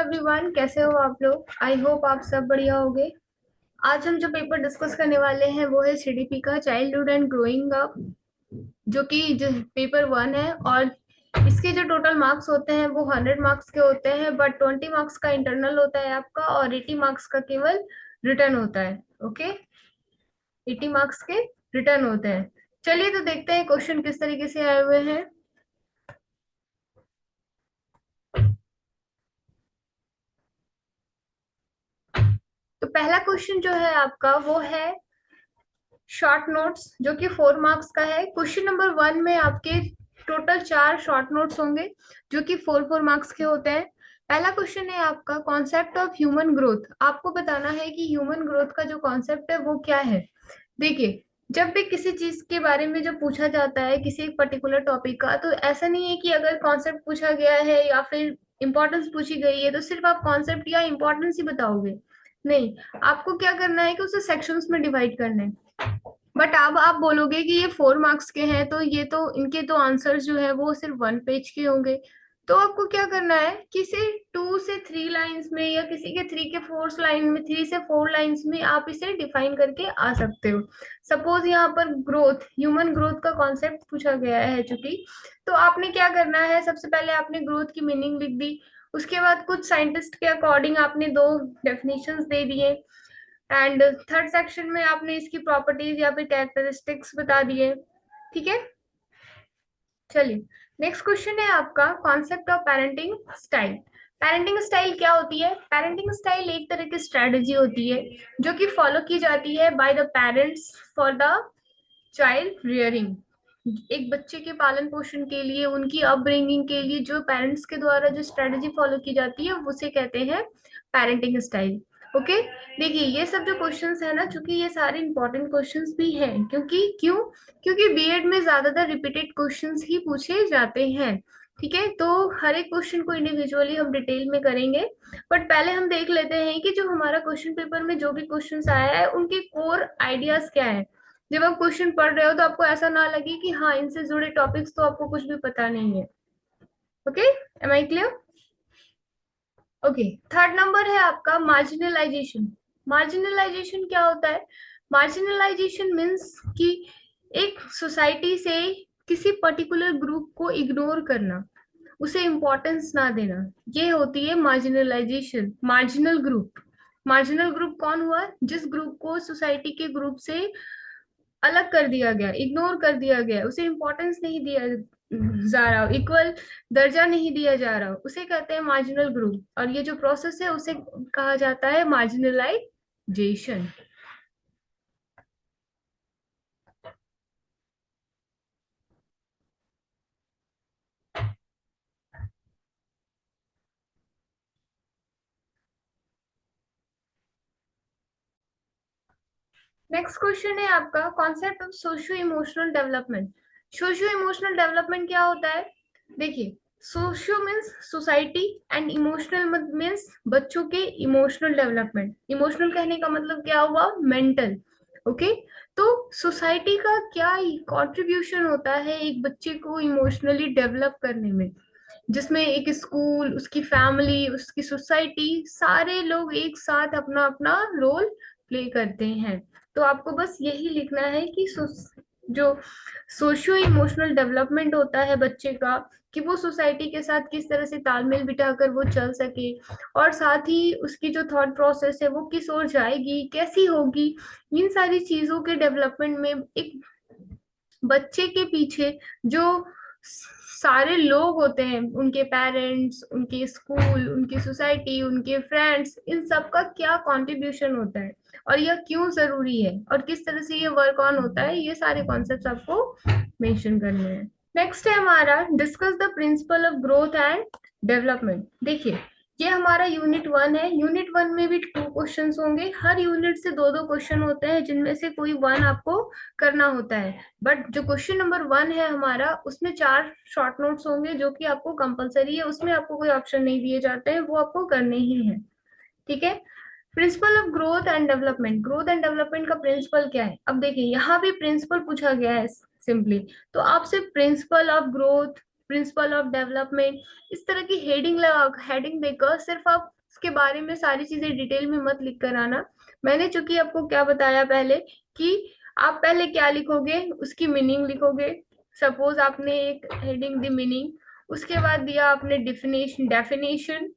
Everyone, कैसे हो आप लोग। आई होप आप सब बढ़िया होगे। आज हम जो पेपर डिस्कस करने वाले हैं वो है सीडीपी का चाइल्डहुड एंड ग्रोइंग अप, जो पेपर 1 है। और इसके जो टोटल मार्क्स होते हैं वो 100 मार्क्स के होते हैं, बट 20 मार्क्स का इंटरनल होता है आपका और 80 मार्क्स का केवल रिटर्न होता है। ओके, 80 मार्क्स के रिटर्न होते हैं। चलिए तो देखते हैं क्वेश्चन किस तरीके से आए हुए हैं। तो पहला क्वेश्चन जो है आपका वो है शॉर्ट नोट्स, जो कि 4 मार्क्स का है। क्वेश्चन नंबर 1 में आपके टोटल 4 शॉर्ट नोट्स होंगे जो कि 4 4 मार्क्स के होते हैं। पहला क्वेश्चन है आपका कॉन्सेप्ट ऑफ ह्यूमन ग्रोथ। आपको बताना है कि ह्यूमन ग्रोथ का जो कॉन्सेप्ट है वो क्या है। देखिए, जब भी किसी चीज के बारे में जब पूछा जाता है किसी एक पर्टिकुलर टॉपिक का, तो ऐसा नहीं है कि अगर कॉन्सेप्ट पूछा गया है या फिर इंपॉर्टेंस पूछी गई है तो सिर्फ आप कॉन्सेप्ट या इंपॉर्टेंस ही बताओगे। नहीं, आपको क्या करना है कि उसे सेक्शंस में डिवाइड करना है। बट अब आप बोलोगे कि ये 4 मार्क्स के हैं तो ये तो इनके तो आंसर्स जो है वो सिर्फ 1 पेज के होंगे। तो आपको क्या करना है, किसी 2 से 3 लाइंस में या किसी के 3 से 4 लाइन में, 3 से 4 लाइंस में आप इसे डिफाइन करके आ सकते हो। सपोज यहाँ पर ग्रोथ, ह्यूमन ग्रोथ का कॉन्सेप्ट पूछा गया है चूंकि, तो आपने क्या करना है, सबसे पहले आपने ग्रोथ की मीनिंग लिख दी। उसके बाद कुछ साइंटिस्ट के अकॉर्डिंग आपने दो डेफिनेशंस दे दिए। एंड थर्ड सेक्शन में आपने इसकी प्रॉपर्टीज या फिर कैरेक्टरिस्टिक्स बता दिए। ठीक है, चलिए नेक्स्ट क्वेश्चन है आपका concept of parenting style. Parenting style क्या होती है। पेरेंटिंग स्टाइल एक तरह की स्ट्रेटजी होती है जो कि फॉलो की जाती है by the parents for the child rearing. एक बच्चे के पालन पोषण के लिए, उनकी अपब्रिंगिंग के लिए जो पेरेंट्स के द्वारा जो स्ट्रेटजी फॉलो की जाती है उसे कहते हैं पेरेंटिंग स्टाइल। ओके, देखिए ये सब जो क्वेश्चंस है ना, चूंकि ये सारे इंपॉर्टेंट क्वेश्चंस भी हैं, क्योंकि बीएड में ज्यादातर रिपीटेड क्वेश्चंस ही पूछे जाते हैं। ठीक है, तो हर एक क्वेश्चन को इंडिविजुअली हम डिटेल में करेंगे। बट पहले हम देख लेते हैं कि जो हमारा क्वेश्चन पेपर में जो भी क्वेश्चंस आया है उनके कोर आइडियाज क्या है। जब आप क्वेश्चन पढ़ रहे हो तो आपको ऐसा ना लगे कि हाँ, इनसे जुड़े टॉपिक्स तो आपको कुछ भी पता नहीं है। Okay, am I clear. Okay, third number है आपका मार्जिनलाइजेशन। मार्जिनलाइजेशन क्या होता है। मार्जिनलाइजेशन मीन्स कि एक सोसाइटी से किसी पर्टिकुलर ग्रुप को इग्नोर करना, उसे इम्पोर्टेंस ना देना, ये होती है marginalisation. Marginal group, marginal group कौन हुआ, जिस ग्रुप को सोसाइटी के ग्रुप से अलग कर दिया गया, इग्नोर कर दिया गया, उसे इम्पोर्टेंस नहीं दिया जा रहा, इक्वल दर्जा नहीं दिया जा रहा, उसे कहते हैं मार्जिनल ग्रुप। और ये जो प्रोसेस है उसे कहा जाता है मार्जिनलाइजेशन। नेक्स्ट क्वेश्चन है आपका concept of socio emotional development. Socio emotional development क्या होता है। देखिए, socio means society and emotional means बच्चों के इमोशनल डेवलपमेंट। इमोशनल कहने का मतलब क्या हुआ, मेंटल। ओके, तो सोसाइटी का क्या कंट्रीब्यूशन होता है एक बच्चे को इमोशनली डेवलप करने में, जिसमें एक स्कूल, उसकी फैमिली, उसकी सोसाइटी, सारे लोग एक साथ अपना अपना रोल प्ले करते हैं। तो आपको बस यही लिखना है कि जो सोशियो इमोशनल डेवलपमेंट होता है बच्चे का, कि वो सोसाइटी के साथ किस तरह से तालमेल बिठाकर वो चल सके, और साथ ही उसकी जो थॉट प्रोसेस है वो किस ओर जाएगी, कैसी होगी। इन सारी चीजों के डेवलपमेंट में एक बच्चे के पीछे जो सारे लोग होते हैं, उनके पेरेंट्स, उनके स्कूल, उनकी सोसाइटी, उनके फ्रेंड्स, इन सब का क्या कंट्रीब्यूशन होता है और यह क्यों जरूरी है और किस तरह से ये वर्क ऑन होता है, ये सारे कॉन्सेप्ट्स आपको मेंशन करने हैं। नेक्स्ट है हमारा discuss the principle of growth and development. देखिए, ये हमारा यूनिट 1 है। यूनिट 1 में भी 2 क्वेश्चंस होंगे। हर यूनिट से दो दो क्वेश्चन होते हैं जिनमें से कोई वन आपको करना होता है। बट जो क्वेश्चन नंबर 1 है हमारा, उसमें 4 शॉर्ट नोट्स होंगे जो कि आपको कंपलसरी है, उसमें आपको कोई ऑप्शन नहीं दिए जाते हैं, वो आपको करने ही है। ठीक है, principle of growth and development. Growth and development का प्रिंसिपल क्या है। अब देखिए, यहाँ भी प्रिंसिपल पूछा गया है सिंपली, तो आपसे principle of growth, principle of development, इस तरह की हेडिंग देकर सिर्फ आप इसके बारे में सारी चीजें डिटेल में मत लिख कर आना। मैंने चूंकि आपको क्या बताया पहले कि आप पहले क्या लिखोगे, उसकी मीनिंग लिखोगे। सपोज आपने एक हेडिंग दी मीनिंग, उसके बाद दिया आपने डेफिनेशन,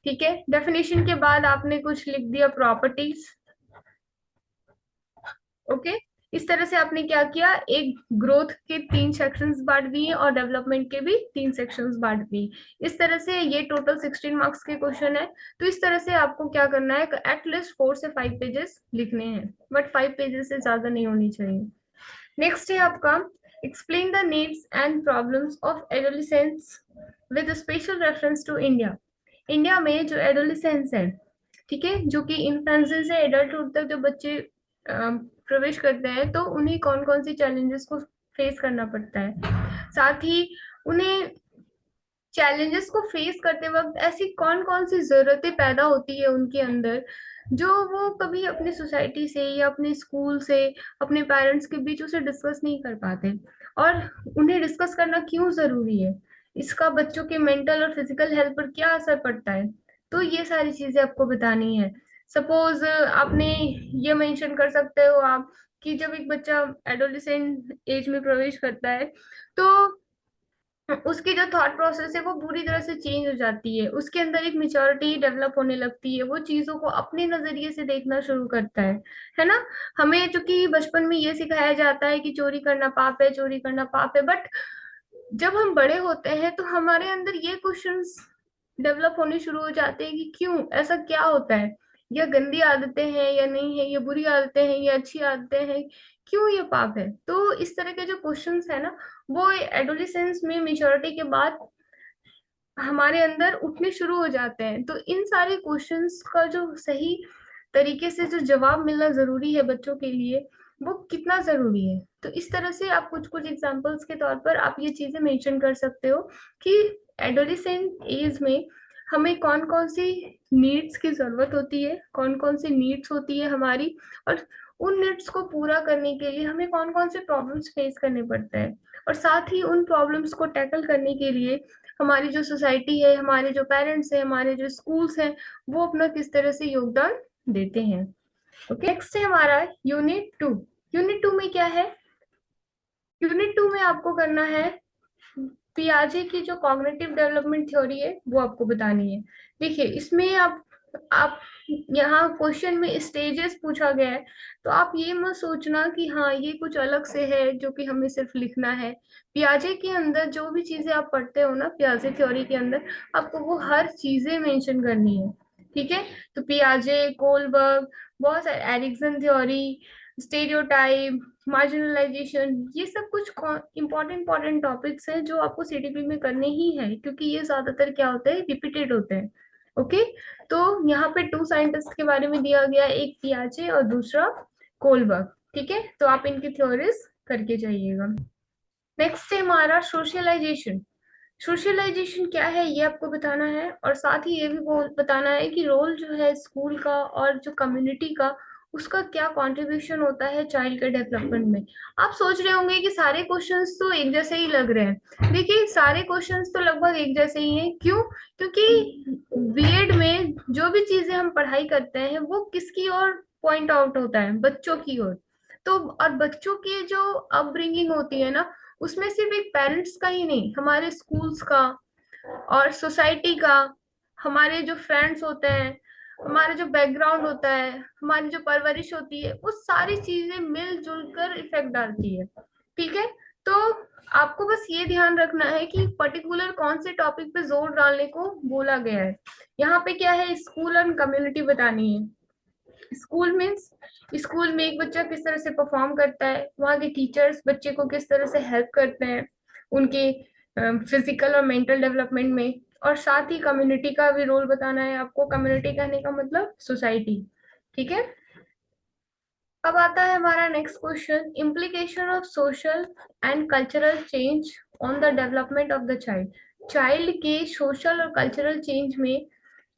ठीक है। डेफिनेशन के बाद आपने कुछ लिख दिया प्रॉपर्टीज, ओके। इस तरह से आपने क्या किया, एक ग्रोथ के 3 सेक्शंस बांट दिए और डेवलपमेंट के भी 3 सेक्शंस बांट दिए। इस तरह से ये टोटल 16 मार्क्स के क्वेश्चन है। तो इस तरह से आपको क्या करना है, एटलीस्ट 4 से 5 पेजेस लिखने हैं, बट 5 पेजेस से ज्यादा नहीं होनी चाहिए। नेक्स्ट है आपका explain the needs and problems of adolescence with special reference to India. India में जो एडोलिसेंस है, ठीक है, जो कि इन्फेंसी से एडल्टहुड तक जो बच्चे प्रवेश करते हैं, तो उन्हें कौन कौन सी चैलेंजेस को फेस करना पड़ता है, साथ ही उन्हें चैलेंजेस को फेस करते वक्त ऐसी कौन कौन सी जरूरतें पैदा होती है उनके अंदर, जो वो कभी अपनी सोसाइटी से या अपने स्कूल से, अपने पेरेंट्स के बीच उसे डिस्कस नहीं कर पाते, और उन्हें डिस्कस करना क्यों जरूरी है, इसका बच्चों के मेंटल और फिजिकल हेल्थ पर क्या असर पड़ता है। तो ये सारी चीजें आपको बतानी है। सपोज आपने ये मेंशन कर सकते हो आप कि जब एक बच्चा एडोलेसेंट एज में प्रवेश करता है, तो उसकी जो थॉट प्रोसेस है वो पूरी तरह से चेंज हो जाती है, उसके अंदर एक मेच्योरिटी डेवलप होने लगती है, वो चीजों को अपने नजरिए से देखना शुरू करता है ना। हमें चूंकि बचपन में ये सिखाया जाता है कि चोरी करना पाप है, चोरी करना पाप है, बट जब हम बड़े होते हैं तो हमारे अंदर ये क्वेश्चंस डेवलप होने शुरू हो जाते हैं कि क्यों ऐसा क्या होता है, या गंदी आदतें हैं या नहीं है, ये बुरी आदतें हैं या अच्छी आदतें हैं, क्यों ये पाप है। तो इस तरह के जो क्वेश्चंस है ना, वो एडोलिसेंस में मेच्योरिटी के बाद हमारे अंदर उठने शुरू हो जाते हैं। तो इन सारे क्वेश्चंस का जो सही तरीके से जो जवाब मिलना जरूरी है बच्चों के लिए, वो कितना जरूरी है। तो इस तरह से आप कुछ कुछ एग्जांपल्स के तौर पर आप ये चीजें मेंशन कर सकते हो कि एडोलिसेंट एज में हमें कौन कौन सी नीड्स की जरूरत होती है, कौन कौन सी नीड्स होती है हमारी, और उन नीड्स को पूरा करने के लिए हमें कौन कौन से प्रॉब्लम्स फेस करने पड़ते हैं, और साथ ही उन प्रॉब्लम्स को टैकल करने के लिए हमारी जो सोसाइटी है, हमारे जो पेरेंट्स हैं, हमारे जो स्कूल्स हैं, वो अपना किस तरह से योगदान देते हैं। ओके, नेक्स्ट है हमारा यूनिट 2। यूनिट 2 में क्या है, यूनिट 2 में आपको करना है पियाजे की जो कॉग्निटिव डेवलपमेंट थ्योरी है वो आपको बतानी है। देखिए इसमें आप यहाँ क्वेश्चन में स्टेजेस पूछा गया है, तो आप ये मत सोचना कि हाँ ये कुछ अलग से है जो कि हमें सिर्फ लिखना है। पियाजे के अंदर जो भी चीजें आप पढ़ते हो ना, पियाजे थ्योरी के अंदर आपको वो हर चीजें मेंशन करनी है, ठीक है। तो पियाजे, कोलबर्ग, बहुत सारे एरिक्सन थ्योरी, स्टेरियोटाइप, मार्जिनलाइजेशन, ये सब कुछ इंपॉर्टेंट टॉपिक्स हैं जो आपको सीडीपी में करने ही है, क्योंकि ये ज्यादातर क्या होते हैं, रिपीटेड होते हैं। ओके, तो यहाँ पे 2 साइंटिस्ट के बारे में दिया गया है, एक पियाजे और दूसरा कोलबर्ग, ठीक है। तो आप इनकी थ्योरीज करके जाइएगा। नेक्स्ट है हमारा सोशलाइजेशन। सोशलाइजेशन क्या है ये आपको बताना है, और साथ ही ये भी बताना है कि रोल जो है स्कूल का और जो कम्युनिटी का, उसका क्या कंट्रीब्यूशन होता है चाइल्ड के डेवलपमेंट में। आप सोच रहे होंगे कि सारे क्वेश्चंस तो एक जैसे ही लग रहे हैं। देखिए सारे क्वेश्चंस तो लगभग एक जैसे ही हैं, क्यों, क्योंकि बीएड में जो भी चीजें हम पढ़ाई करते हैं वो किसकी ओर पॉइंट आउट होता है, बच्चों की ओर। तो और बच्चों की जो अपब्रिंगिंग होती है ना, उसमें सिर्फ एक पेरेंट्स का ही नहीं, हमारे स्कूल्स का और सोसाइटी का, हमारे जो फ्रेंड्स होते हैं, हमारे जो बैकग्राउंड होता है, हमारी जो परवरिश होती है, वो सारी चीजें मिलजुल कर इफेक्ट डालती है, ठीक है। तो आपको बस ये ध्यान रखना है कि पर्टिकुलर कौन से टॉपिक पे जोर डालने को बोला गया है। यहाँ पे क्या है, स्कूल एंड कम्युनिटी बतानी है। स्कूल मीन्स स्कूल में एक बच्चा किस तरह से परफॉर्म करता है, वहाँ के टीचर्स बच्चे को किस तरह से हेल्प करते हैं उनके फिजिकल और मेंटल डेवलपमेंट में, और साथ ही कम्युनिटी का भी रोल बताना है आपको। कम्युनिटी कहने का मतलब सोसाइटी, ठीक है। अब आता है हमारा next question, implication of social and cultural change on the development of the child. Child के सोशल और कल्चरल चेंज में,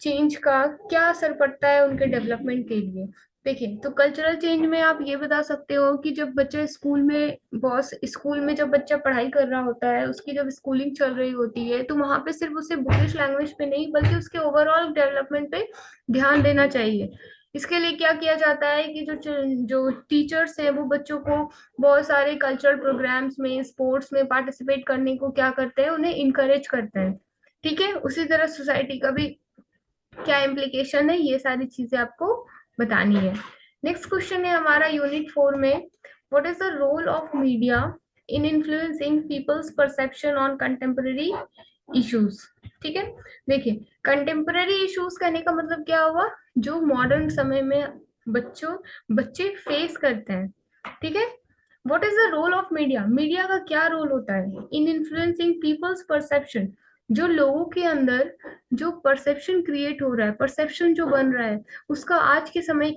चेंज का क्या असर पड़ता है उनके डेवलपमेंट के लिए। देखिए, तो कल्चरल चेंज में आप ये बता सकते हो कि जब बच्चा स्कूल में, बॉस स्कूल में जब बच्चा पढ़ाई कर रहा होता है, उसकी जब स्कूलिंग चल रही होती है, तो वहां पे सिर्फ उसे बुकिश लैंग्वेज पे नहीं बल्कि उसके ओवरऑल डेवलपमेंट पे ध्यान देना चाहिए। इसके लिए क्या किया जाता है कि जो टीचर्स हैं वो बच्चों को बहुत सारे कल्चरल प्रोग्राम्स में, स्पोर्ट्स में पार्टिसिपेट करने को क्या करते हैं, उन्हें इनकरेज करते हैं। ठीक है, उसी तरह सोसाइटी का भी क्या इम्प्लीकेशन है, ये सारी चीजें आपको बतानी है। नेक्स्ट क्वेश्चन है हमारा यूनिट 4 में, what is the role of media in influencing people's perception on contemporary issues. ठीक है, देखिए, कंटेम्पररी इश्यूज कहने का मतलब क्या हुआ, जो मॉडर्न समय में बच्चे फेस करते हैं। ठीक है, what is the role of media, media का क्या रोल होता है इन इन्फ्लुएंसिंग पीपल्स परसेप्शन, जो लोगों के अंदर जो परसेप्शन क्रिएट हो रहा है, परसेप्शन जो बन रहा है, उसका आज के समय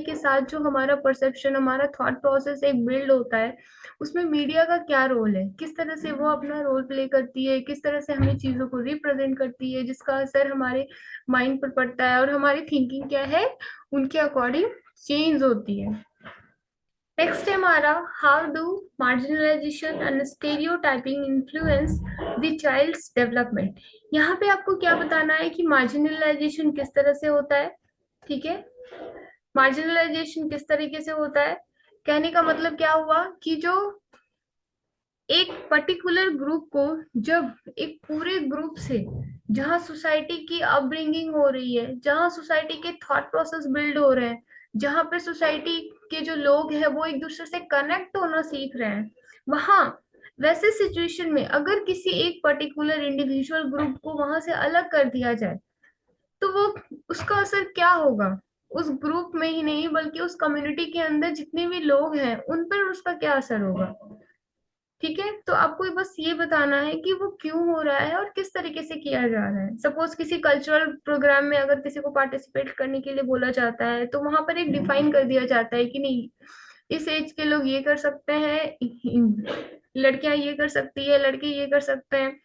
के साथ जो हमारा परसेप्शन, हमारा थॉट प्रोसेस एक बिल्ड होता है, उसमें मीडिया का क्या रोल है, किस तरह से वो अपना रोल प्ले करती है, किस तरह से हमें चीजों को रिप्रेजेंट करती है, जिसका असर हमारे माइंड पर पड़ता है और हमारी थिंकिंग क्या है, उनके अकॉर्डिंग चेंज होती है। नेक्स्ट है हमारा, how do marginalization and stereotyping influence the child's development. यहाँ पे आपको क्या बताना है कि मार्जिनलाइजेशन किस तरह से होता है। ठीक है, मार्जिनलाइजेशन किस तरीके से होता है, कहने का मतलब क्या हुआ कि जो एक पर्टिकुलर ग्रुप को, जब एक पूरे ग्रुप से, जहाँ सोसाइटी की अपब्रिंगिंग हो रही है, जहाँ सोसाइटी के थॉट प्रोसेस बिल्ड हो रहे हैं, जहाँ पे सोसाइटी के जो लोग हैं वो एक दूसरे से कनेक्ट होना सीख रहे हैं, वहां वैसे सिचुएशन में अगर किसी एक पर्टिकुलर इंडिविजुअल ग्रुप को वहां से अलग कर दिया जाए, तो वो, उसका असर क्या होगा, उस ग्रुप में ही नहीं बल्कि उस कम्युनिटी के अंदर जितने भी लोग हैं उन पर उसका क्या असर होगा। ठीक है, तो आपको बस ये बताना है कि वो क्यों हो रहा है और किस तरीके से किया जा रहा है। सपोज किसी कल्चरल प्रोग्राम में अगर किसी को पार्टिसिपेट करने के लिए बोला जाता है, तो वहां पर एक डिफाइन कर दिया जाता है कि नहीं, इस एज के लोग ये कर सकते हैं, लड़कियां ये कर सकती है, लड़के ये कर सकते हैं।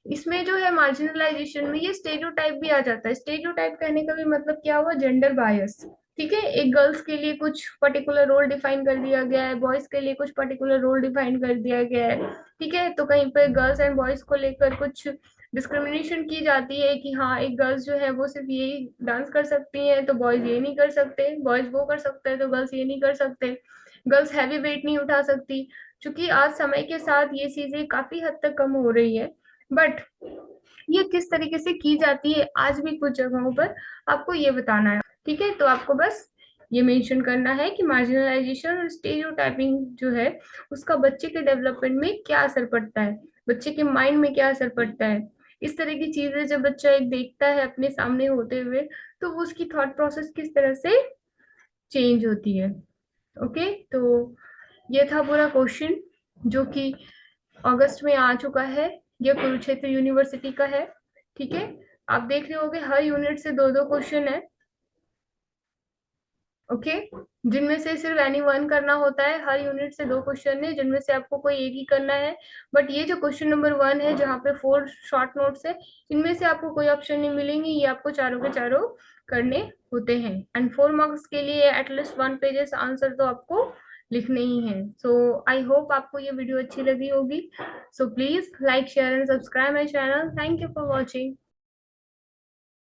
इसमें जो है मार्जिनलाइजेशन में ये स्टेरियोटाइप भी आ जाता है। स्टेरियोटाइप कहने का भी मतलब क्या हुआ, जेंडर बायस। ठीक है, एक गर्ल्स के लिए कुछ पर्टिकुलर रोल डिफाइन कर दिया गया है, बॉयज के लिए कुछ पर्टिकुलर रोल डिफाइन कर दिया गया है। ठीक है, तो कहीं पे गर्ल्स एंड बॉयज को लेकर कुछ डिस्क्रिमिनेशन की जाती है कि हाँ, एक गर्ल्स जो है वो सिर्फ यही डांस कर सकती है तो बॉयज ये नहीं कर सकते, बॉयज वो कर सकते हैं तो गर्ल्स ये नहीं कर सकते, गर्ल्स हैवी वेट नहीं उठा सकती। क्योंकि आज समय के साथ ये चीजें काफी हद तक कम हो रही है, बट ये किस तरीके से की जाती है आज भी कुछ जगहों पर, आपको ये बताना है। ठीक है, तो आपको बस ये मेंशन करना है कि मार्जिनलाइजेशन और स्टेरियोटाइपिंग जो है, उसका बच्चे के डेवलपमेंट में क्या असर पड़ता है, बच्चे के माइंड में क्या असर पड़ता है। इस तरह की चीजें जब बच्चा एक देखता है अपने सामने होते हुए, तो वो उसकी थॉट प्रोसेस किस तरह से चेंज होती है। ओके, तो ये था पूरा क्वेश्चन जो कि अगस्त में आ चुका है, ये कुरुक्षेत्र यूनिवर्सिटी का है। ठीक है, आप देख रहे होगे हर यूनिट से दो दो क्वेश्चन है। ओके, जिनमें से सिर्फ एनी वन करना होता है, हर यूनिट से दो क्वेश्चन है जिनमें से आपको कोई एक ही करना है। बट ये जो क्वेश्चन नंबर 1 है जहाँ पे 4 शॉर्ट नोट्स है, इनमें से आपको कोई ऑप्शन नहीं मिलेंगे, ये आपको चारों के चारों करने होते हैं। एंड 4 मार्क्स के लिए एटलीस्ट 1 पेजेस आंसर तो आपको लिखने ही है। सो आई होप आपको ये वीडियो अच्छी लगी होगी। So please like, share and subscribe my channel. Thank you for watching.